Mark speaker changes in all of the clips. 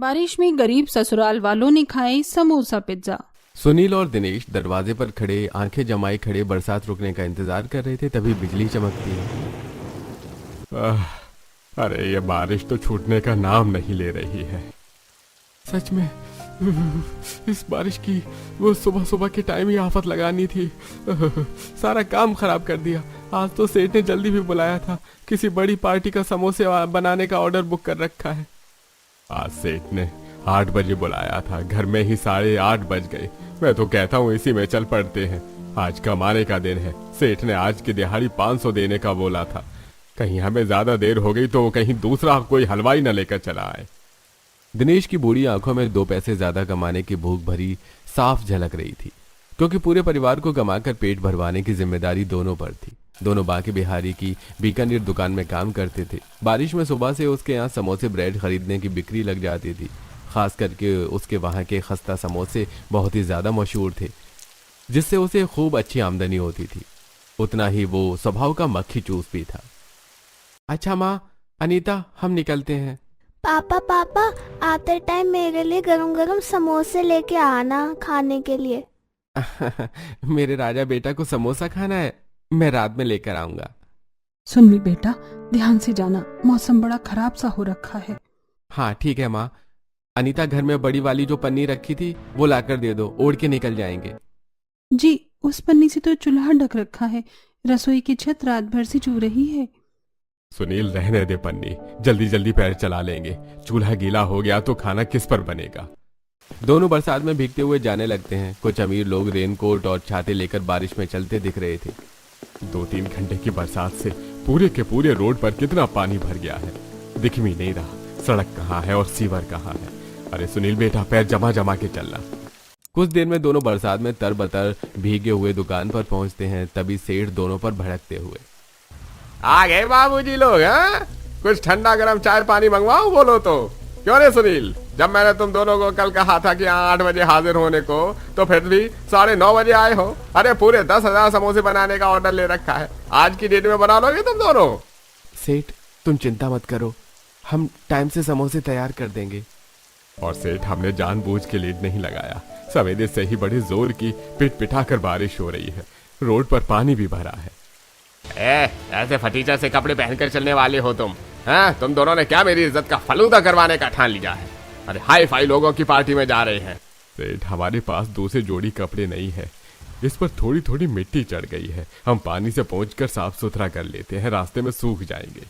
Speaker 1: बारिश में गरीब ससुराल वालों ने खाए समोसा पिज्जा।
Speaker 2: सुनील और दिनेश दरवाजे पर खड़े आंखें जमाए खड़े बरसात रुकने का इंतजार कर रहे थे। तभी बिजली चमकती है।
Speaker 3: अरे ये बारिश तो छूटने का नाम नहीं ले रही है। सच में इस बारिश की वो सुबह सुबह के टाइम ही आफत लगानी थी। सारा काम खराब कर दिया। आज तो सेठ ने जल्दी भी बुलाया था। किसी बड़ी पार्टी का समोसे बनाने का ऑर्डर बुक कर रखा है। आज सेठ ने 8 बजे बुलाया था, घर में ही 8:30 बज गए। मैं तो कहता हूँ इसी में चल पड़ते हैं। आज कमाने का दिन है। सेठ ने आज की दिहाड़ी 500 देने का बोला था। कहीं हमें ज्यादा देर हो गई तो कहीं दूसरा कोई हलवाई न लेकर चला आए।
Speaker 2: दिनेश की बूढ़ी आंखों में 2 पैसे ज्यादा कमाने की भूख भरी साफ झलक रही थी, क्योंकि पूरे परिवार को कमाकर पेट भरवाने की जिम्मेदारी दोनों पर थी। दोनों बाकी बिहारी की बीकानेर दुकान में काम करते थे। बारिश में सुबह से उसके यहाँ समोसे ब्रेड खरीदने की बिक्री लग जाती थी। खास करके उसके वहाँ के खस्ता समोसे बहुत ही ज्यादा मशहूर थे, जिससे उसे खूब अच्छी आमदनी होती थी। उतना ही वो स्वभाव का मक्खी चूस भी था। अच्छा माँ, अनीता, हम निकलते हैं।
Speaker 4: पापा आते टाइम मेरे लिए गरम गरम समोसे लेके आना खाने के लिए।
Speaker 2: मेरे राजा बेटा को समोसा खाना है, मैं रात में लेकर आऊंगा।
Speaker 1: सुन बेटा, ध्यान से जाना, मौसम बड़ा खराब सा हो रखा है।
Speaker 2: हाँ ठीक है माँ। अनीता, घर में बड़ी वाली जो पन्नी रखी थी वो लाकर दे दो, ओढ़ के निकल जाएंगे।
Speaker 1: जी, उस पन्नी से तो चूल्हा ढक रखा है। रसोई की छत रात भर से चू रही है।
Speaker 3: सुनील, रहने दे पन्नी, जल्दी जल्दी पैर चला लेंगे। चूल्हा गीला हो गया तो खाना किस पर बनेगा।
Speaker 2: दोनों बरसात में भीगते हुए जाने लगते हैं। कुछ अमीर लोग रेनकोट और छाते लेकर बारिश में चलते दिख रहे थे।
Speaker 3: 2-3 घंटे की बरसात से पूरे के पूरे रोड पर कितना पानी भर गया है, दिख भी नहीं रहा सड़क कहाँ है और सीवर कहाँ है। अरे सुनील बेटा, पैर जमा जमा के चलना।
Speaker 2: कुछ देर में दोनों बरसात में तरबतर भीगे हुए दुकान पर पहुंचते हैं। तभी सेठ दोनों पर भड़कते हुए,
Speaker 3: आ गए बाबूजी लोग। हैं, कुछ ठंडा गरम चाय पानी मंगवाओ बोलो तो। क्यों रे सुनील, जब मैंने तुम दोनों को कल कहा था कि 8 बजे हाजिर होने को, तो फिर भी 9:30 बजे आए हो। अरे पूरे 10,000 समोसे बनाने का ऑर्डर ले रखा है। आज की डेट में बना लोगे तुम दोनों?
Speaker 2: सेठ तुम चिंता मत करो, हम टाइम से समोसे तैयार कर देंगे।
Speaker 3: और सेठ, हमने जानबूझ के लीड नहीं लगाया। सवेरे से ही बड़े जोर की पिट पिटाकर बारिश हो रही है। रोड पर पानी भी भरा है। ऐसे फटीचर से कपड़े पहनकर चलने वाले हो तुम? हैं, तुम दोनों ने क्या मेरी इज्जत का फलूदा करवाने का ठान लिया है? अरे हाई फाई लोगों की पार्टी में जा रहे हैं। सेठ, हमारे पास दूसरे जोड़ी कपड़े नहीं है। इस पर थोड़ी थोड़ी मिट्टी चढ़ गई है। हम पानी से पहुंचकर साफ सुथरा कर लेते हैं, रास्ते में सूख जाएंगे।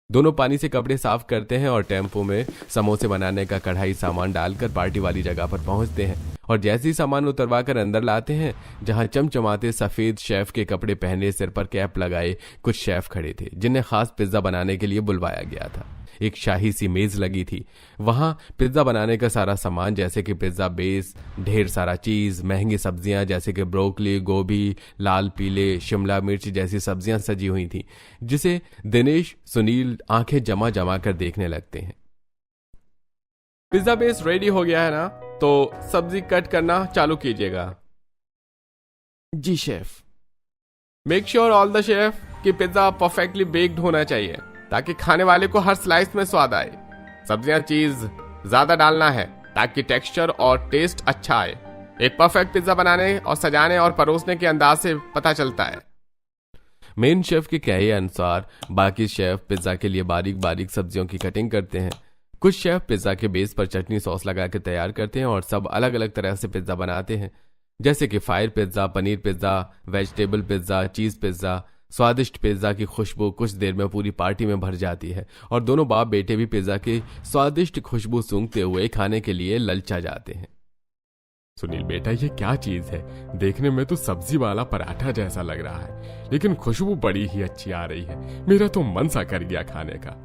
Speaker 2: दोनों पानी से कपड़े साफ करते हैं और टेम्पो में समोसे बनाने का कढ़ाई सामान डालकर पार्टी वाली जगह पर पहुंचते हैं। और जैसे ही सामान उतरवा कर अंदर लाते हैं, जहां चमचमाते सफेद शेफ के कपड़े पहने, सिर पर कैप लगाए कुछ शेफ खड़े थे, जिन्हें खास पिज्जा बनाने के लिए बुलवाया गया था। एक शाही सी मेज लगी थी। वहां पिज्जा बनाने का सारा सामान, जैसे कि पिज्जा बेस, ढेर सारा चीज, महंगी सब्जियां जैसे कि ब्रोकली, गोभी, लाल पीले शिमला मिर्च जैसी सब्जियां सजी हुई थी, जिसे दिनेश सुनील आंखें जमा जमा कर देखने लगते हैं। पिज्जा बेस रेडी हो गया है ना, तो सब्जी कट करना चालू कीजिएगा। जी chef. Make sure all the chef कि पिज्जा परफेक्टली बेक्ड होना चाहिए, ताकि खाने वाले को हर स्लाइस में स्वाद आए। सब्जियां चीज ज्यादा डालना है ताकि टेक्सचर और टेस्ट अच्छा आए। एक परफेक्ट पिज्जा बनाने और सजाने और परोसने के अंदाज से पता चलता है। मेन शेफ के कहे अनुसार बाकी शेफ पिज्जा के लिए बारीक बारीक सब्जियों की कटिंग करते हैं। कुछ शेफ पिज्जा के बेस पर चटनी सॉस लगा के तैयार करते हैं और सब अलग अलग तरह से पिज्जा बनाते हैं, जैसे कि fire pizza, paneer pizza, vegetable pizza, चीज पिज्जा। स्वादिष्ट पिज्जा की खुशबू कुछ देर में पूरी पार्टी में भर जाती है और दोनों बाप बेटे भी पिज्जा की स्वादिष्ट खुशबू सूंघते हुए खाने के लिए ललचा जाते हैं।
Speaker 3: सुनील बेटा, ये क्या चीज है? देखने में तो सब्जी वाला पराठा जैसा लग रहा है, लेकिन खुशबू बड़ी ही अच्छी आ रही है। मेरा तो मन सा कर गया खाने का।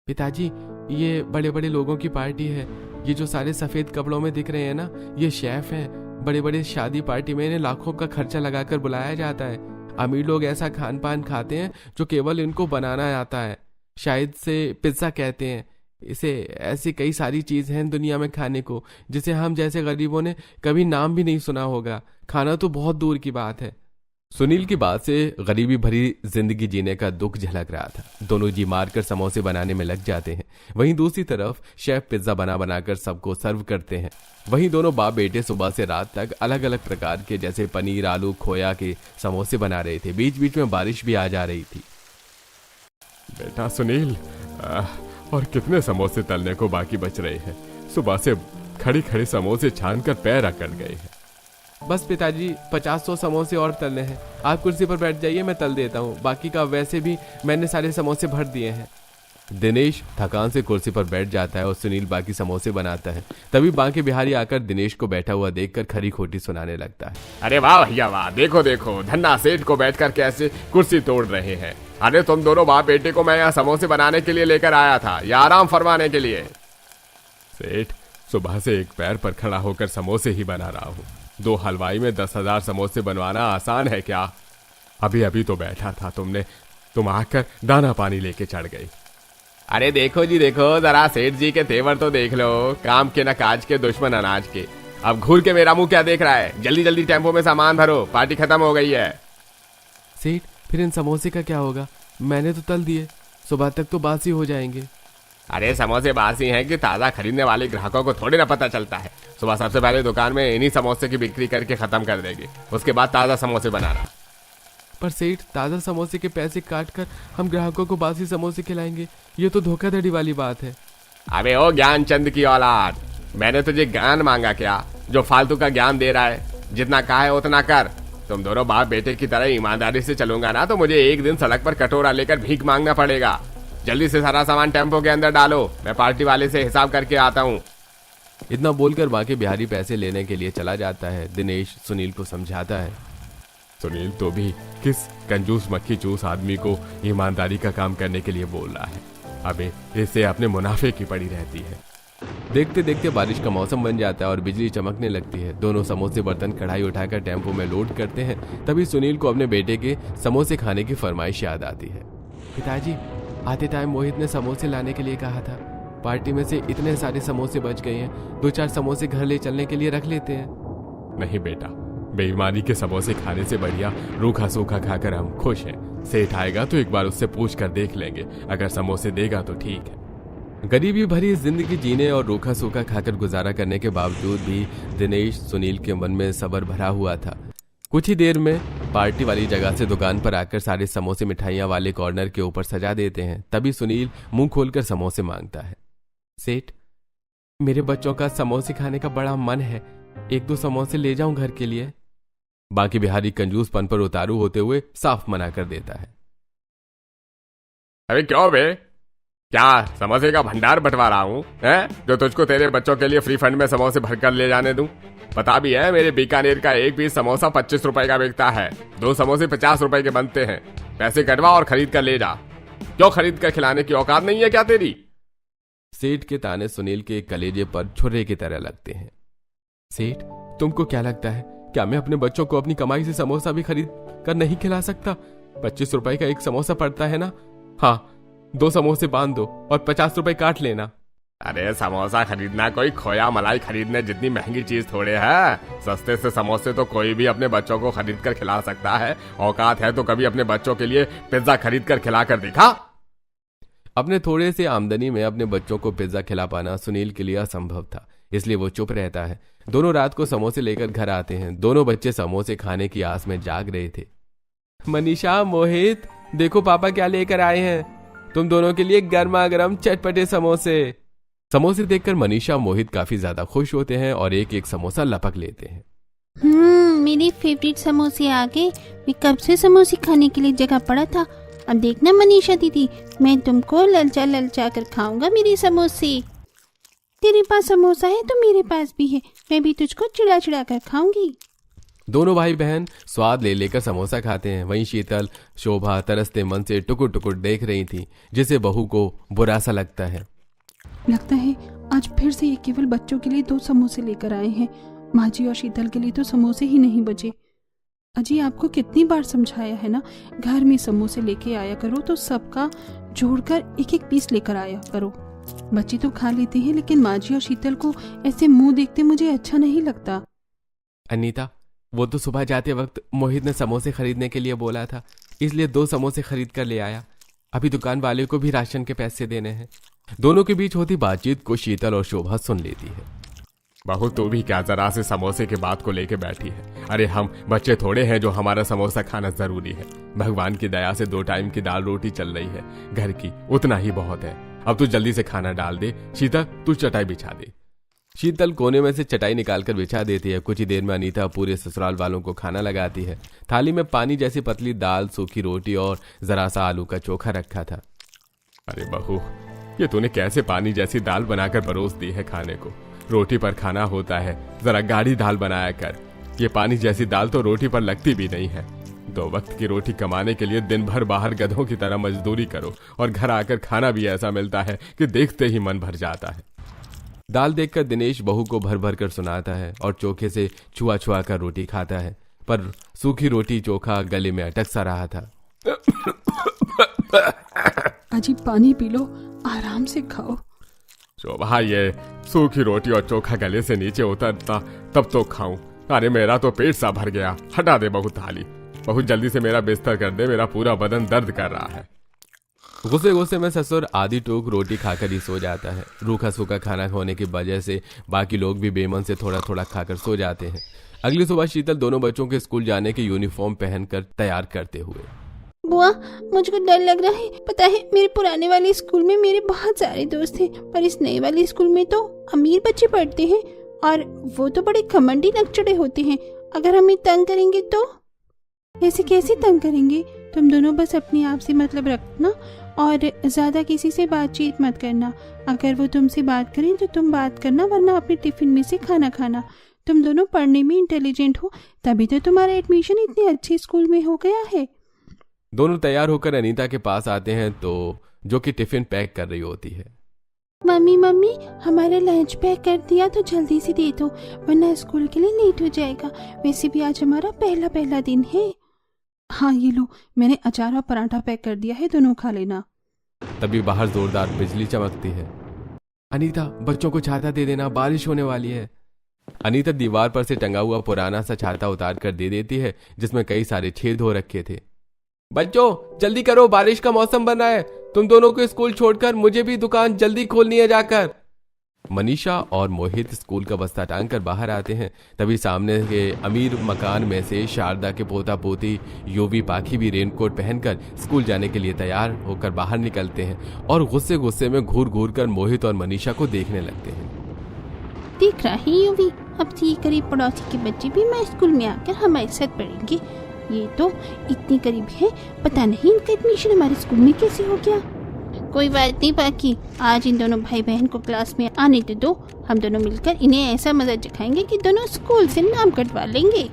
Speaker 2: पिताजी, ये बड़े बड़े लोगों की पार्टी है। ये जो सारे सफेद कपड़ों में दिख रहे हैं ना, ये शेफ हैं। बड़े बड़े शादी पार्टी में इन्हें लाखों का खर्चा लगाकर बुलाया जाता है। अमीर लोग ऐसा खान पान खाते हैं जो केवल इनको बनाना आता है। शायद से पिज्जा कहते हैं इसे। ऐसी कई सारी चीज हैं दुनिया में खाने को, जिसे हम जैसे गरीबों ने कभी नाम भी नहीं सुना होगा। खाना तो बहुत दूर की बात है। सुनील की बात से गरीबी भरी जिंदगी जीने का दुख झलक रहा था। दोनों जी मारकर समोसे बनाने में लग जाते हैं। वहीं दूसरी तरफ शेफ पिज्जा बना बनाकर सबको सर्व करते हैं। वहीं दोनों बाप बेटे सुबह से रात तक अलग अलग प्रकार के जैसे पनीर, आलू, खोया के समोसे बना रहे थे। बीच बीच में बारिश भी आ जा रही थी।
Speaker 3: बेटा सुनील, और कितने समोसे तलने को बाकी बच रहे हैं? सुबह से खड़ी खड़ी समोसे छान कर पैर अकड़ गए हैं।
Speaker 2: बस पिताजी 50-100 समोसे और तलने हैं। आप कुर्सी पर बैठ जाइए, मैं तल देता हूँ। बाकी का वैसे भी मैंने सारे समोसे भर दिए हैं। दिनेश थकान से कुर्सी पर बैठ जाता है और सुनील बाकी समोसे बनाता है। तभी बांके बिहारी आकर दिनेश को बैठा हुआ देखकर खरी खोटी सुनाने लगता है।
Speaker 3: अरे वाह भैया वाह, देखो देखो धन्ना सेठ को बैठकर कैसे कुर्सी तोड़ रहे हैं। अरे तुम दोनों बाप बेटे को मैं यहाँ समोसे बनाने के लिए लेकर आया था या आराम फरमाने के लिए? सेठ, सुबह से एक पैर पर खड़ा होकर समोसे ही बना रहा हूँ। 2 हलवाई में 10,000 समोसे बनवाना आसान है क्या? अभी अभी तो बैठा था, तुम आकर दाना पानी लेके चढ़ गई।
Speaker 2: अरे देखो जी देखो, जरा सेठ जी के तेवर तो देख लो। काम के न काज के, दुश्मन अनाज के।
Speaker 3: अब घूर के मेरा मुंह क्या देख रहा है? जल्दी जल्दी टेम्पो में सामान भरो, पार्टी खत्म हो गई है।
Speaker 2: सेठ, फिर इन समोसे का क्या होगा? मैंने तो तल दिए, सुबह तक तो बासी हो जाएंगे।
Speaker 3: अरे समोसे बासी हैं कि ताज़ा खरीदने वाले ग्राहकों को थोड़ी ना पता चलता है। सुबह सबसे पहले दुकान में इन्हीं समोसे की बिक्री करके खत्म कर देगी, उसके बाद ताज़ा समोसे बनाना।
Speaker 2: पर सेठ, ताज़ा समोसे के पैसे काट कर हम ग्राहकों को बासी समोसे खिलाएंगे, ये तो धोखाधड़ी वाली बात है।
Speaker 3: अबे ओ ज्ञानचंद की औलाद, मैंने तुझे ज्ञान मांगा क्या जो फालतू का ज्ञान दे रहा है? जितना कहा है उतना कर। तुम दोनों बाप बेटे की तरह ईमानदारी से चलूंगा ना तो मुझे एक दिन सड़क पर कटोरा लेकर भीख मांगना पड़ेगा। जल्दी से सारा सामान टेम्पो के अंदर डालो, मैं पार्टी वाले से हिसाब करके आता हूँ।
Speaker 2: इतना बोलकर बांके बिहारी पैसे लेने के लिए चला जाता है। दिनेश सुनील को समझाता है।
Speaker 3: सुनील तो भी किस कंजूस मक्खी चूस आदमी को ईमानदारी का काम करने के लिए बोल रहा है? अबे इससे अपने मुनाफे की पड़ी रहती है।
Speaker 2: देखते देखते बारिश का मौसम बन जाता है और बिजली चमकने लगती है। दोनों समोसे बर्तन कढ़ाई उठाकर टेम्पो में लोड करते हैं। तभी सुनील को अपने बेटे के समोसे खाने की फरमाइश याद आती है। पिताजी, आते टाइम मोहित ने समोसे लाने के लिए कहा था। पार्टी में से इतने सारे समोसे बच गए हैं, 2-4 समोसे घर ले चलने के लिए रख लेते हैं।
Speaker 3: नहीं बेटा, बेईमानी के समोसे खाने से बढ़िया रूखा सूखा खाकर हम खुश हैं। सेठ आएगा तो एक बार उससे पूछ कर देख लेंगे, अगर समोसे देगा तो ठीक है।
Speaker 2: गरीबी भरी जिंदगी जीने और रूखा सूखा खाकर गुजारा करने के बावजूद भी दिनेश सुनील के मन में सब्र भरा हुआ था। कुछ ही देर में पार्टी वाली जगह से दुकान पर आकर सारे समोसे मिठाइयां वाले कॉर्नर के ऊपर सजा देते हैं। तभी सुनील मुंह खोलकर समोसे मांगता है। सेठ, मेरे बच्चों का समोसे खाने का बड़ा मन है, 1-2 समोसे ले जाऊं घर के लिए। बाकी बिहारी कंजूसपन पर उतारू होते हुए साफ मना कर देता है।
Speaker 3: अरे क्यों बे, क्या समोसे का भंडार बंटवा रहा हूँ जो तुझको तेरे बच्चों के लिए फ्री फंड में समोसे भरकर ले जाने दूं? पता भी है मेरे बीकानेर का एक पीस समोसा 25 रुपए का बिकता है। 2 समोसे 50 रुपए के बनते हैं। पैसे कटवा और खरीद कर ले जा। क्यों खरीद कर खिलाने की औकात नहीं है क्या तेरी?
Speaker 2: सेठ के ताने सुनील के कलेजे पर छुरे की तरह लगते हैं। सेठ, तुमको क्या लगता है, क्या मैं अपने बच्चों को अपनी कमाई से समोसा भी खरीद कर नहीं खिला सकता? 25 रुपए का एक समोसा पड़ता है ना। हाँ, 2 समोसे बांध दो और 50 रुपए काट लेना।
Speaker 3: अरे समोसा खरीदना कोई खोया मलाई खरीदने जितनी महंगी चीज थोड़े है। सस्ते से समोसे तो कोई भी अपने बच्चों को खरीद कर खिला सकता है। औकात है तो कभी अपने बच्चों के लिए पिज्जा खरीद कर खिला कर दिखा।
Speaker 2: अपने थोड़े से आमदनी में अपने बच्चों को पिज्जा खिला पाना सुनील के लिए असंभव था, इसलिए वो चुप रहता है। दोनों रात को समोसे लेकर घर आते हैं। दोनों बच्चे समोसे खाने की आस में जाग रहे थे। मनीषा, मोहित, देखो पापा क्या लेकर आए हैं, तुम दोनों के लिए गर्मा गर्म चटपटे समोसे। समोसे देखकर मनीषा मोहित काफी ज्यादा खुश होते हैं और एक एक समोसा लपक लेते हैं।
Speaker 5: मेरी फेवरेट समोसे आ गए। मैं कब से समोसे खाने के लिए जगह पड़ा था। अब देखना मनीषा दीदी, मैं तुमको ललचा ललचा कर खाऊंगा मेरी समोसे। तेरे पास समोसा है तो मेरे पास भी है, मैं भी तुझको चिड़ा चिड़ा कर खाऊंगी।
Speaker 2: दोनों भाई बहन स्वाद ले लेकर समोसा खाते हैं। वहीं शीतल, शोभा तरसते मन से टुकुर टुकुर देख रही थी, जिसे बहू को बुरा सा लगता है।
Speaker 1: लगता है आज फिर से ये केवल बच्चों के लिए 2 समोसे लेकर आए हैं। माँ जी और शीतल के लिए तो समोसे ही नहीं बचे। अजी, आपको कितनी बार समझाया है ना, घर में समोसे लेके आया करो तो सबका जोड़कर 1-1 पीस लेकर आया करो। बच्चे तो खा लेते हैं, लेकिन माँ जी और शीतल को ऐसे मुंह देखते मुझे अच्छा नहीं लगता।
Speaker 2: अनीता, वो तो सुबह जाते वक्त मोहित ने समोसे खरीदने के लिए बोला था, इसलिए 2 समोसे खरीद कर ले आया। अभी दुकान वाले को भी राशन के पैसे देने हैं। दोनों के बीच होती बातचीत को शीतल और शोभा सुन लेती है।
Speaker 3: बहू तू भी क्या जरा से समोसे के बात को लेके बैठी है? अरे हम बच्चे थोड़े हैं जो हमारा समोसा खाना जरूरी है। भगवान की दया से 2 टाइम की दाल रोटी चल रही है घर की, उतना ही बहुत है। अब तू जल्दी से खाना डाल दे। शीतल तू चटाई बिछा दे।
Speaker 2: शीतल कोने में से चटाई निकालकर बिछा देती है। कुछ ही देर में अनीता पूरे ससुराल वालों को खाना लगाती है। थाली में पानी जैसी पतली दाल, सूखी रोटी और जरा सा आलू का चोखा रखा था।
Speaker 3: अरे बहू, ये तूने कैसे पानी जैसी दाल बनाकर परोस दी है खाने को? रोटी पर खाना होता है, जरा गाढ़ी दाल बनाया कर। ये पानी जैसी दाल तो रोटी पर लगती भी नहीं है। 2 वक्त की रोटी कमाने के लिए दिन भर बाहर गधों की तरह मजदूरी करो और घर आकर खाना भी ऐसा मिलता है कि देखते ही मन भर जाता है।
Speaker 2: दाल देखकर दिनेश बहू को भर भर कर सुनाता है और चोखे से छुआ छुआ कर रोटी खाता है, पर सूखी रोटी चोखा गले में अटक सा रहा था।
Speaker 1: अजी पानी पी लो, आराम से खाओ।
Speaker 3: शोभा, ये सूखी रोटी और चोखा गले से नीचे उतरता तब तो खाऊं। अरे मेरा तो पेट सा भर गया। हटा दे बहू थाली। बहुत जल्दी से मेरा बिस्तर कर दे, मेरा पूरा बदन दर्द कर रहा है।
Speaker 2: गुस्से गुस्से में ससुर आधी टोक रोटी खाकर ही सो जाता है। रूखा सूखा खाना होने की वजह से बाकी लोग भी बेमन से थोड़ा थोड़ा खाकर सो जाते हैं। अगली सुबह शीतल दोनों बच्चों के स्कूल जाने की यूनिफॉर्म पहनकर तैयार करते हुए।
Speaker 5: बुआ, मुझको डर लग रहा है। पता है, मेरे पुराने वाले स्कूल में मेरे बहुत सारे दोस्त थे, पर इस नए वाले स्कूल में तो अमीर बच्चे पढ़ते हैं और वो तो बड़े घमंडी नकचड़े होते हैं। अगर हमें तंग करेंगे तो?
Speaker 1: ऐसे कैसे तंग करेंगे? तुम दोनों बस अपने आप से मतलब रखना और ज्यादा किसी से बातचीत मत करना। अगर वो तुमसे बात करें तो तुम बात करना, वरना अपने टिफिन में से खाना खाना। तुम दोनों पढ़ने में इंटेलिजेंट हो, तभी तो तुम्हारा एडमिशन इतने अच्छे स्कूल में हो गया है।
Speaker 2: दोनों तैयार होकर अनीता के पास आते हैं तो जो कि टिफिन पैक कर रही होती है।
Speaker 1: मम्मी, हमारा लंच पैक कर दिया तो जल्दी से दे दो, वरना स्कूल के लिए लेट हो जाएगा। वैसे भी आज हमारा पहला दिन है। हाँ ये लो, मैंने अचार और पराठा पैक कर दिया है, दोनों खा लेना।
Speaker 2: तभी बाहर जोरदार बिजली चमकती है। अनीता, बच्चों को छाता दे देना, बारिश होने वाली है। अनीता दीवार पर से टंगा हुआ पुराना सा छाता उतार कर दे देती है, जिसमें कई सारे छेद हो रखे थे। बच्चों जल्दी करो, बारिश का मौसम बन रहा है। तुम दोनों को स्कूल छोड़कर मुझे भी दुकान जल्दी खोलनी है जाकर। मनीषा और मोहित स्कूल का बस्ता टांग कर बाहर आते हैं। तभी सामने के अमीर मकान में से शारदा के पोता पोती योवी पाखी भी रेनकोट पहनकर स्कूल जाने के लिए तैयार होकर बाहर निकलते हैं और गुस्से गुस्से में घूर घूर कर मोहित और मनीषा को देखने लगते हैं।
Speaker 5: देख रहा है योवी, अब से ये करीब पड़ोसी के बच्चे भी हमारे स्कूल में आकर हमारे साथ पढ़ेंगे। ये तो इतनी करीब है, पता नहीं इनका एडमिशन हमारे स्कूल में कैसे हो गया। कोई बात नहीं बाकी, आज इन दोनों भाई बहन को क्लास में आने तो दो। हम दोनों मिलकर इन्हें ऐसा मजा चखाएंगे कि दोनों स्कूल से नाम कटवा लेंगे।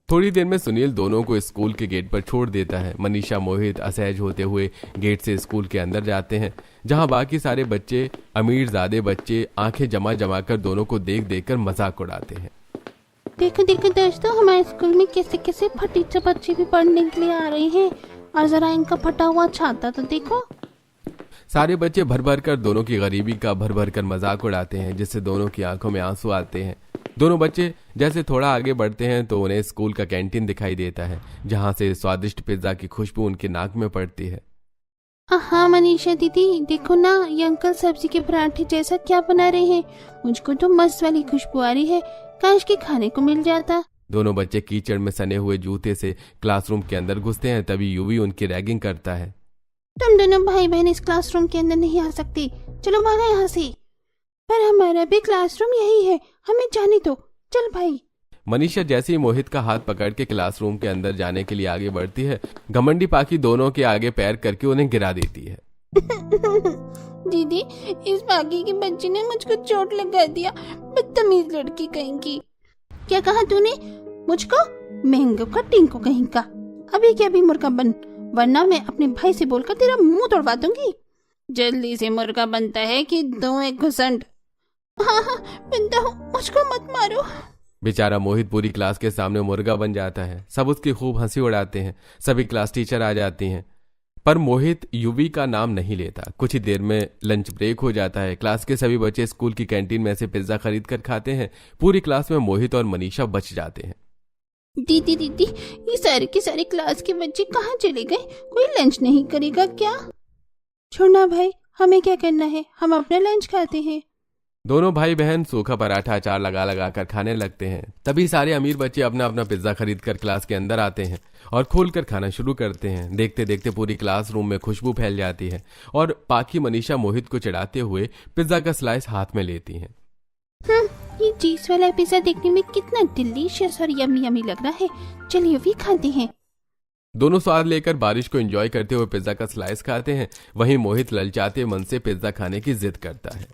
Speaker 2: थोड़ी देर में सुनील दोनों को स्कूल के गेट पर छोड़ देता है। मनीषा मोहित असहज होते हुए गेट से स्कूल के अंदर जाते हैं, जहां बाकी सारे बच्चे, अमीरजादे बच्चे, आंखें जमा जमा कर दोनों को देख देख कर मजाक उड़ाते हैं।
Speaker 5: देखो देखो दोस्तों, हमारे स्कूल में कैसे कैसे फटीचे बच्चे भी पढ़ने के लिए आ रहे हैं, और जरा इनका फटा हुआ छाता तो देखो।
Speaker 2: सारे बच्चे भर भर कर दोनों की गरीबी का भर भर कर मजाक उड़ाते हैं, जिससे दोनों की आंखों में आंसू आते हैं। दोनों बच्चे जैसे थोड़ा आगे बढ़ते हैं तो उन्हें स्कूल का कैंटीन दिखाई देता है, जहां से स्वादिष्ट पिज्जा की खुशबू उनके नाक में पड़ती है।
Speaker 5: हाँ मनीषा दीदी, देखो ना, ये अंकल सब्जी के पराठे जैसा क्या बना रहे हैं। मुझको तो मस्त वाली खुशबू आ रही है, काश के खाने को मिल जाता।
Speaker 2: दोनों बच्चे कीचड़ में सने हुए जूते से क्लासरूम के अंदर घुसते हैं। तभी यूवी उनकी रैगिंग करता है।
Speaker 5: तुम दोनों भाई बहन इस क्लासरूम के अंदर नहीं आ सकते, चलो भागा यहाँ से।
Speaker 1: पर हमारा भी क्लासरूम यही है, हमें जाने दो, चल भाई।
Speaker 2: मनीषा जैसे ही मोहित का हाथ पकड़ के क्लासरूम के अंदर जाने के लिए आगे बढ़ती है, घमंडी पाखी दोनों के आगे पैर करके उन्हें गिरा देती है।
Speaker 5: दीदी, इस बागी के बच्चे ने मुझको चोट लगा दिया, बदतमीज लड़की कहीं की। क्या कहा तूने? मुझको? महंगो का टिंको कहीं का। अभी क्या भी मुर्गा बन, वरना मैं अपने भाई से बोलकर तेरा मुंह तोड़वा दूंगी। जल्दी से मुर्गा बनता है कि दो एक घुसंड। हाँ बनता हूँ, मुझको मत मारो।
Speaker 2: बेचारा मोहित पूरी क्लास के सामने मुर्गा बन जाता है। सब उसकी खूब हंसी उड़ाते हैं। सभी क्लास टीचर आ जाती हैं, पर मोहित यूवी का नाम नहीं लेता। कुछ ही देर में लंच ब्रेक हो जाता है। क्लास के सभी बच्चे स्कूल की कैंटीन में से पिज्जा खरीद कर खाते हैं। पूरी क्लास में मोहित और मनीषा बच जाते हैं।
Speaker 5: दीदी दीदी, ये सारे के सारे क्लास के बच्चे कहाँ चले गए? कोई लंच नहीं करेगा क्या? छोड़ना भाई, हमें क्या करना है, हम अपना लंच खाते हैं।
Speaker 2: दोनों भाई बहन सूखा पराठा अचार लगा लगा कर खाने लगते हैं। तभी सारे अमीर बच्चे अपना अपना पिज्जा खरीद कर क्लास के अंदर आते हैं और खोल कर खाना शुरू करते हैं। देखते देखते पूरी क्लासरूम में खुशबू फैल जाती है और पाखी मनीषा मोहित को चिढ़ाते हुए पिज्जा का स्लाइस हाथ में लेती हैं।
Speaker 5: ये चीज वाला पिज्जा देखने में कितना डिलीशियस और यम्मी यम्मी लग रहा है, चलिए भी खाते हैं।
Speaker 2: दोनों स्वाद लेकर बारिश को एंजॉय करते हुए पिज्जा का स्लाइस खाते हैं। वहीं मोहित ललचाते मन से पिज्जा खाने की जिद करता है।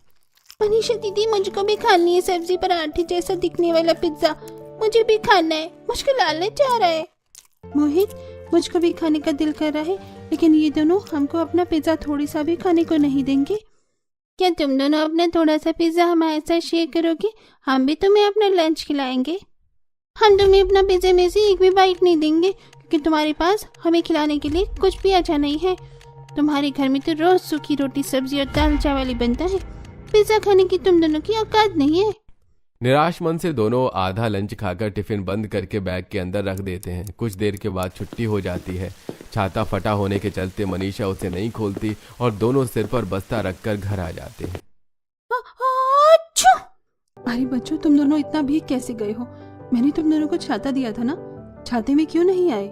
Speaker 5: मनीषा दीदी, मुझको भी खानी है सब्जी पराठे जैसा दिखने वाला पिज्जा, मुझे भी खाना है, मुझको लालच आ रहा है।
Speaker 1: मोहित, मुझको भी खाने का दिल कर रहा है, लेकिन ये दोनों हमको अपना पिज्जा थोड़ी सा भी खाने को नहीं देंगे।
Speaker 5: क्या तुम दोनों अपना थोड़ा सा पिज्जा हमारे साथ शेयर करोगे? हम भी तुम्हें अपना लंच खिलाएंगे। हम तुम्हें अपना पिज्जा में से एक भी बाइट नहीं देंगे, क्योंकि तुम्हारे पास हमें खिलाने के लिए कुछ भी अच्छा नहीं है। तुम्हारे घर में तो रोज सूखी रोटी सब्जी और दाल चावल ही बनता है, पिज्जा खाने की तुम दोनों की औकात नहीं है।
Speaker 2: निराश मन से दोनों आधा लंच खाकर टिफिन बंद करके बैग के अंदर रख देते हैं। कुछ देर के बाद छुट्टी हो जाती है। छाता फटा होने के चलते मनीषा उसे नहीं खोलती और दोनों सिर पर बस्ता रखकर घर आ जाते हैं।
Speaker 1: अरे बच्चों, तुम दोनों इतना भीग कैसे गए हो? मैंने तुम दोनों को छाता दिया था ना, छाते में क्यों नहीं आए?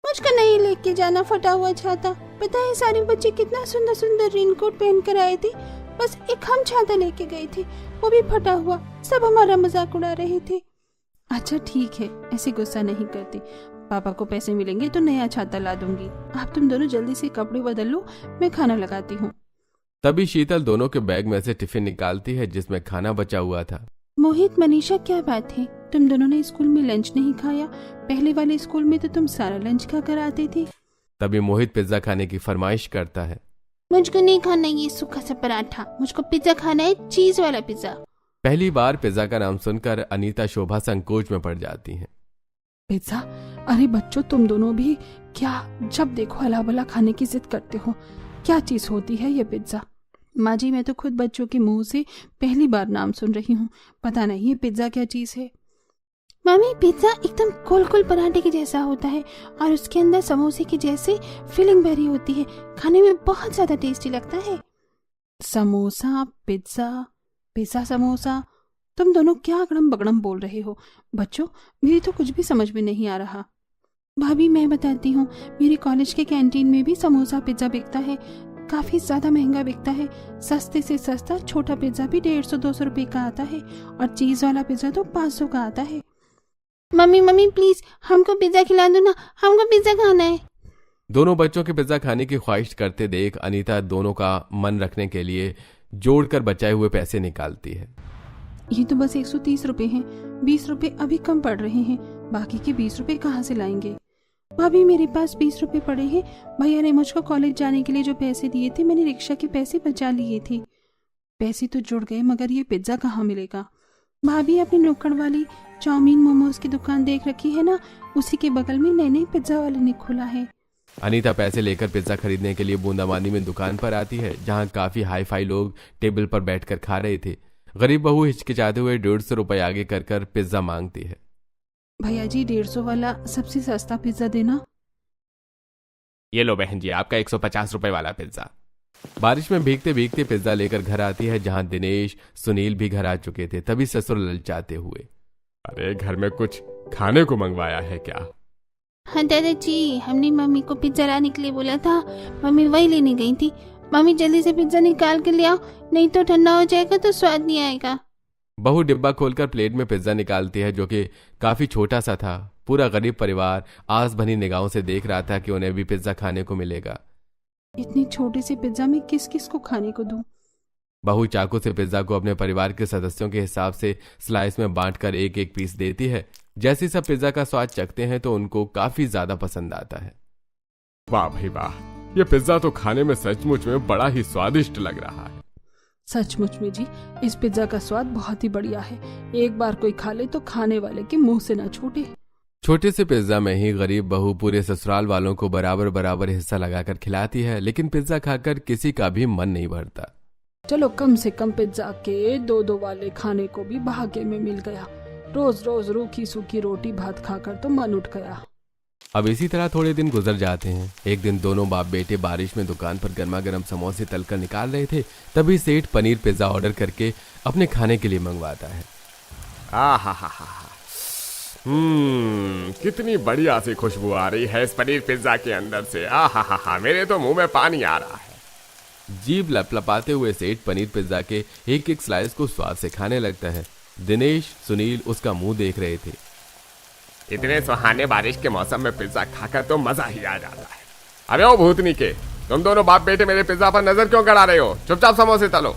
Speaker 5: मुझको नहीं लेके जाना फटा हुआ छाता। पता है सारे बच्चे कितना सुंदर सुंदर रेनकोट पहन कर आए थे, बस एक हम छाता लेके गए थे, वो भी फटा हुआ। सब हमारा मजाक उड़ा रहे थे।
Speaker 1: अच्छा ठीक है, ऐसे गुस्सा नहीं करती। पापा को पैसे मिलेंगे तो नया छाता ला दूंगी। आप तुम दोनों जल्दी से कपड़े बदल लो, मैं खाना लगाती हूँ।
Speaker 2: तभी शीतल दोनों के बैग में से टिफिन निकालती है जिसमें खाना बचा हुआ था।
Speaker 1: मोहित, मनीषा, क्या बात है? तुम दोनों ने स्कूल में लंच नहीं खाया? पहले वाले स्कूल में तो तुम सारा लंच खा कर आते थे।
Speaker 2: तभी मोहित पिज्जा खाने की फरमाइश करता है।
Speaker 5: मुझको नहीं खाना ये सूखा सा पराठा, मुझको पिज्जा खाना है, चीज वाला पिज्जा।
Speaker 2: पहली बार पिज्जा का नाम सुनकर अनीता शोभा संकोच में पड़ जाती हैं।
Speaker 1: पिज्जा? अरे बच्चों, तुम दोनों भी क्या जब देखो हला भला खाने की जिद करते हो। क्या चीज होती है ये पिज्जा? माँ जी, मैं तो खुद बच्चों के मुंह से पहली बार नाम सुन रही हूँ। पता नहीं ये पिज्जा क्या चीज है।
Speaker 5: मम्मी, पिज्जा एकदम गोल गोल पराठे के जैसा होता है और उसके अंदर समोसे की जैसे फिलिंग भरी होती है, खाने में बहुत ज्यादा टेस्टी लगता है।
Speaker 1: समोसा, पिज्जा, पिज्जा समोसा, तुम दोनों क्या अगड़म बगड़म बोल रहे हो? बच्चों, मेरी तो कुछ भी समझ में नहीं आ रहा। भाभी, मैं बताती हूँ, मेरे कॉलेज के कैंटीन में भी समोसा पिज्जा बिकता है, काफी ज्यादा महंगा बिकता है। सस्ते से सस्ता छोटा पिज्जा भी 150-200 रुपए का आता है और चीज वाला पिज्जा तो 500 का आता है।
Speaker 5: मम्मी मम्मी प्लीज हमको पिज्जा खिला दो ना, हमको पिज्जा खाना है।
Speaker 2: दोनों बच्चों के पिज्जा खाने की ख्वाहिश करते देख अनीता दोनों का मन रखने के लिए जोड़कर बचाए हुए पैसे निकालती है।
Speaker 1: ये तो बस 130 रुपए हैं, 20 रुपए अभी कम पड़ रहे हैं, बाकी के 20 रुपए कहाँ से लाएंगे? भाभी, मेरे पास 20 रुपए पड़े हैं। भैया ने मुझको कॉलेज जाने के लिए जो पैसे दिए थे, मैंने रिक्शा के पैसे बचा लिए थे। पैसे तो जुड़ गए, मगर ये पिज्जा कहाँ मिलेगा? भाभी, अपनी नुक्कड़ वाली चाउमीन मोमोज की दुकान देख रखी है ना, उसी के बगल में नए नए पिज्जा वाले ने खोला है।
Speaker 2: अनीता पैसे लेकर पिज्जा खरीदने के लिए बूंदाबांदी में दुकान पर आती है, जहां काफी हाई फाई लोग टेबल पर बैठकर खा रहे थे। गरीब बहू हिचकिचाते हुए 150 रुपए आगे कर कर पिज्जा मांगती है।
Speaker 1: भैया जी, 150 वाला सबसे सस्ता पिज्जा देना।
Speaker 2: ये लो बहन जी, आपका 150 रुपए वाला पिज्जा। बारिश में भीगते भीगते पिज्जा लेकर घर आती है, जहां दिनेश सुनील भी घर आ चुके थे। तभी ससुर ललचाते हुए,
Speaker 3: अरे घर में कुछ खाने को मंगवाया है क्या?
Speaker 5: हाँ दादाजी, हमने मम्मी को पिज्जा लाने के लिए बोला था, मम्मी वही लेने गई थी। मम्मी जल्दी से पिज्जा निकाल के ले आओ, नहीं तो ठंडा हो जाएगा तो स्वाद नहीं आएगा।
Speaker 2: बहू डिब्बा खोलकर प्लेट में पिज्जा निकालती है, जो कि काफी छोटा सा था। पूरा गरीब परिवार आस भरी निगाहों से देख रहा था कि उन्हें भी पिज्जा खाने को मिलेगा।
Speaker 1: इतने छोटे से पिज्जा में किस किस को खाने को दूं?
Speaker 2: बहू चाकू से पिज्जा को अपने परिवार के सदस्यों के हिसाब से स्लाइस में बांटकर एक एक पीस देती है। जैसे सब पिज्जा का स्वाद चखते हैं तो उनको काफी ज्यादा पसंद आता है।
Speaker 3: वाह भाई वाह, ये पिज्जा तो खाने में सचमुच में बड़ा ही स्वादिष्ट लग रहा है।
Speaker 1: सचमुच में जी, इस पिज्जा का स्वाद बहुत ही बढ़िया है। एक बार कोई खा ले तो खाने वाले के मुंह से ना छूटे।
Speaker 2: छोटे से पिज्जा में ही गरीब बहू पूरे ससुराल वालों को बराबर बराबर हिस्सा लगाकर खिलाती है, लेकिन पिज्जा खाकर किसी का भी मन नहीं भरता।
Speaker 1: चलो, कम से कम पिज्जा के 2-2 वाले खाने को भी भाग्य में मिल गया। रोज रोज रूखी सूखी रोटी भात खाकर तो मन उठ गया।
Speaker 2: अब इसी तरह थोड़े दिन गुजर जाते हैं। एक दिन दोनों बाप बेटे बारिश में दुकान पर गर्मा गर्म समोसे तलकर निकाल रहे थे, तभी सेठ पनीर पिज्जा ऑर्डर करके अपने खाने के लिए मंगवाता है।
Speaker 3: कितनी बढ़िया सी खुशबू आ रही है इस पनीर पिज्जा के अंदर से। मेरे तो मुंह में पानी आ रहा है।
Speaker 2: जीभ लपलपाते हुए सेठ पनीर पिज्जा के एक एक स्लाइस को स्वाद से खाने लगता है। दिनेश, सुनील उसका मुंह देख रहे थे।
Speaker 3: इतने सुहाने बारिश के मौसम में पिज्जा खाकर तो मजा ही आ जाता है। अरे ओ भूतनी के, तुम दोनों बाप बेटे मेरे पिज्जा पर नजर क्यों गड़ा रहे हो? चुपचाप समोसे तलो।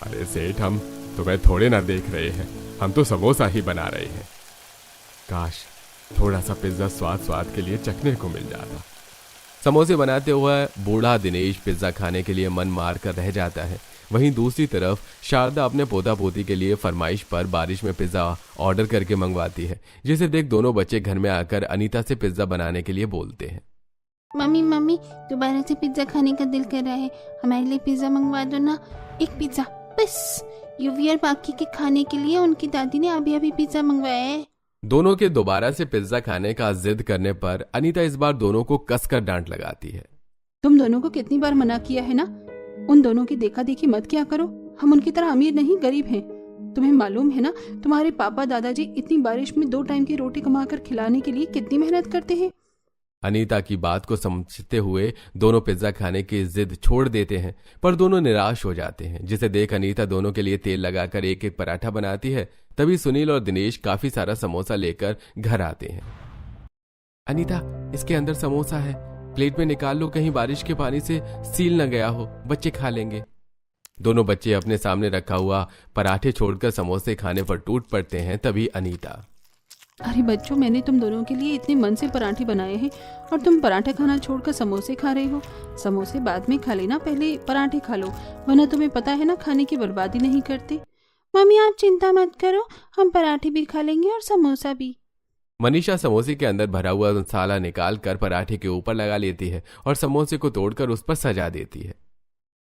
Speaker 2: अरे सेठ, हम तुम्हें थोड़े ना देख रहे हैं, हम तो समोसा ही बना रहे हैं। काश थोड़ा सा पिज्जा स्वाद के लिए चखने को मिल जाता। समोसे बनाते हुए बूढ़ा दिनेश पिज्जा खाने के लिए मन मार कर रह जाता है। वहीं दूसरी तरफ शारदा अपने पोता पोती के लिए फरमाइश पर बारिश में पिज्जा ऑर्डर करके मंगवाती है, जिसे देख दोनों बच्चे घर में आकर अनीता से पिज्जा बनाने के लिए बोलते हैं।
Speaker 5: मम्मी मम्मी, दोबारा से पिज्जा खाने का दिल कर रहा है, हमारे लिए पिज्जा मंगवा दो ना, एक पिज्जा बस। युवी और बाकी के खाने के लिए उनकी दादी ने अभी अभी पिज्जा मंगवाया है।
Speaker 2: दोनों के दोबारा से पिज्जा खाने का जिद करने पर अनीता इस बार दोनों को कसकर डांट लगाती है।
Speaker 1: तुम दोनों को कितनी बार मना किया है ना, उन दोनों की देखा देखी मत किया करो। हम उनकी तरह अमीर नहीं, गरीब हैं। तुम्हें मालूम है ना, तुम्हारे पापा दादाजी इतनी बारिश में 2 टाइम की रोटी कमाकर खिलाने के लिए कितनी मेहनत करते हैं।
Speaker 2: अनीता की बात को समझते हुए दोनों पिज्जा खाने की जिद छोड़ देते हैं, पर दोनों निराश हो जाते हैं, जिसे देख अनीता दोनों के लिए तेल लगाकर एक एक पराठा बनाती है। तभी सुनील और दिनेश काफी सारा समोसा लेकर घर आते हैं। अनीता, इसके अंदर समोसा है, प्लेट में निकाल लो, कहीं बारिश के पानी से सील न गया हो, बच्चे खा लेंगे। दोनों बच्चे अपने सामने रखा हुआ पराठे छोड़कर समोसे खाने पर टूट पड़ते हैं। तभी अनीता,
Speaker 1: अरे बच्चों, मैंने तुम दोनों के लिए इतने मन से पराठे बनाए हैं और तुम पराठे खाना छोड़कर समोसे खा रहे हो। समोसे बाद में खा लेना, पहले पराठे खा लो, वरना तुम्हें पता है ना, खाने की बर्बादी नहीं करते।
Speaker 5: मम्मी आप चिंता मत करो, हम पराठे भी खा लेंगे और समोसा भी।
Speaker 2: मनीषा समोसे के अंदर भरा हुआ मसाला निकाल कर पराठे के ऊपर लगा लेती है और समोसे को तोड़कर उस पर सजा देती है।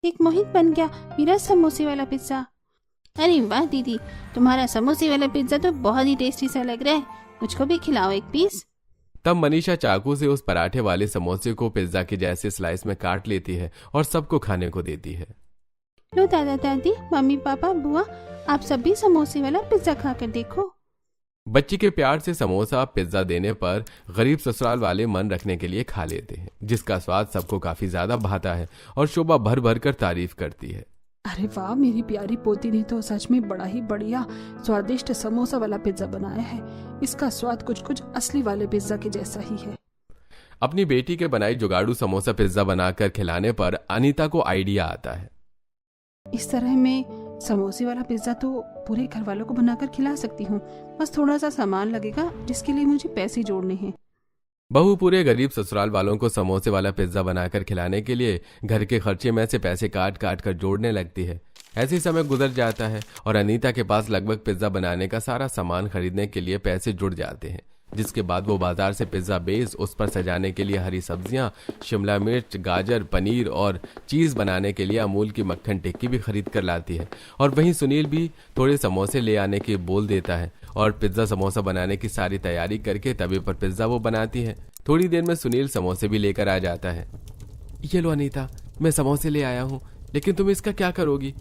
Speaker 5: एक मोहित बन गया मेरा समोसे वाला पिज्जा। अरे वाह दीदी, तुम्हारा समोसे वाला पिज्जा तो बहुत ही टेस्टी सा लग रहा है, मुझको भी खिलाओ एक पीस।
Speaker 2: तब मनीषा चाकू से उस पराठे वाले समोसे को पिज्जा के जैसे स्लाइस में काट लेती है और सबको खाने को देती है।
Speaker 5: लो दादा दादी, मम्मी पापा बुआ, आप सब भी समोसे वाला पिज्जा खाकर देखो।
Speaker 2: बच्ची के प्यार से समोसा पिज्जा देने पर गरीब ससुराल वाले मन रखने के लिए खा लेते हैं, जिसका स्वाद सबको काफी ज्यादा भाता है और शोभा भर भर कर तारीफ करती है।
Speaker 1: अरे वाह, मेरी प्यारी पोती ने तो सच में बड़ा ही बढ़िया स्वादिष्ट समोसा वाला पिज्जा बनाया है। इसका स्वाद कुछ कुछ असली वाले पिज्जा के जैसा ही है।
Speaker 2: अपनी बेटी के बनाई जुगाड़ू समोसा पिज्जा बनाकर खिलाने पर अनीता को आइडिया आता है।
Speaker 1: इस तरह मैं समोसे वाला पिज्जा तो पूरे घर वालों को बनाकर खिला सकती हूँ, बस थोड़ा सा सामान लगेगा जिसके लिए मुझे पैसे जोड़ने हैं।
Speaker 2: बहू पूरे गरीब ससुराल वालों को समोसे वाला पिज्जा बनाकर खिलाने के लिए घर के खर्चे में से पैसे काट काट कर जोड़ने लगती है। ऐसे समय गुजर जाता है और अनीता के पास लगभग पिज्जा बनाने का सारा सामान खरीदने के लिए पैसे जुड़ जाते हैं, जिसके बाद वो बाजार से पिज्जा बेस, उस पर सजाने के लिए हरी सब्जियां, शिमला मिर्च, गाजर, पनीर और चीज बनाने के लिए अमूल की मक्खन टिक्की भी खरीद कर लाती है। और वहीं सुनील भी थोड़े समोसे ले आने की बोल देता है और पिज्जा समोसा बनाने की सारी तैयारी करके तवे पर पिज्जा वो बनाती है। थोड़ी देर में सुनील समोसे भी लेकर आ जाता है। ये लो अनीता, मैं समोसे ले आया हूँ, लेकिन तुम इसका क्या करोगी?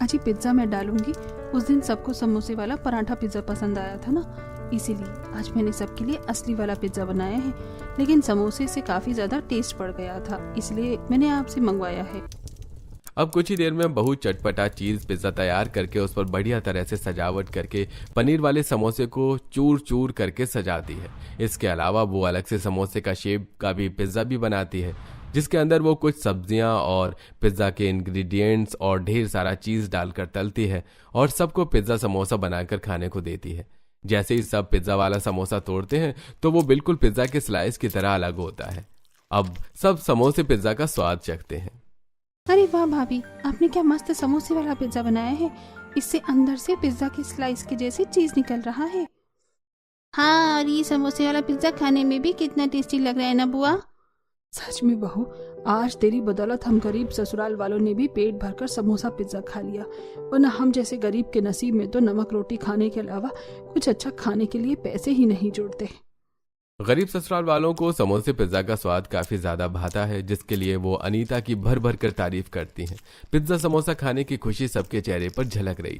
Speaker 1: अजी पिज्जा मैं डालूंगी। उस दिन सबको समोसे वाला पराठा पिज्जा पसंद आया था ना, इसीलिए आज मैंने सबके लिए असली वाला पिज्जा बनाया है, लेकिन समोसे से काफी ज्यादा टेस्ट पड़ गया था, इसलिए मैंने आपसे मंगवाया है।
Speaker 2: अब कुछ ही देर में बहू चटपटा चीज पिज्जा तैयार करके उस पर बढ़िया तरह से सजावट करके पनीर वाले समोसे को चूर चूर करके सजाती है। इसके अलावा वो अलग से समोसे का शेप का भी पिज्जा भी बनाती है, जिसके अंदर वो कुछ सब्जियां और पिज्जा के इंग्रेडिएंट्स और ढेर सारा चीज डालकर तलती है और सबको पिज्जा समोसा बनाकर खाने को देती है। जैसे ही सब पिज्जा वाला समोसा तोड़ते हैं तो वो बिल्कुल पिज्जा के स्लाइस की तरह अलग होता है। अब सब समोसे पिज्जा का स्वाद चखते हैं।
Speaker 1: अरे वाह भाभी, आपने क्या मस्त समोसे वाला पिज्जा बनाया है, इससे अंदर से पिज्जा की स्लाइस के जैसी चीज निकल रहा है।
Speaker 5: हाँ, और ये समोसे वाला पिज्जा खाने में भी कितना टेस्टी लग रहा है ना बुआ।
Speaker 1: सच में बहू, आज तेरी बदौलत हम गरीब ससुराल वालों ने भी पेट भरकर समोसा पिज्जा खा लिया, वरना हम जैसे गरीब के नसीब में तो नमक रोटी खाने के अलावा कुछ अच्छा खाने के लिए पैसे ही नहीं जुड़ते।
Speaker 2: गरीब ससुराल वालों को समोसे पिज्जा का स्वाद काफी ज्यादा भाता है, जिसके लिए वो अनीता की भर भर कर तारीफ करती हैं। पिज्जा समोसा खाने की खुशी सबके चेहरे पर झलक रही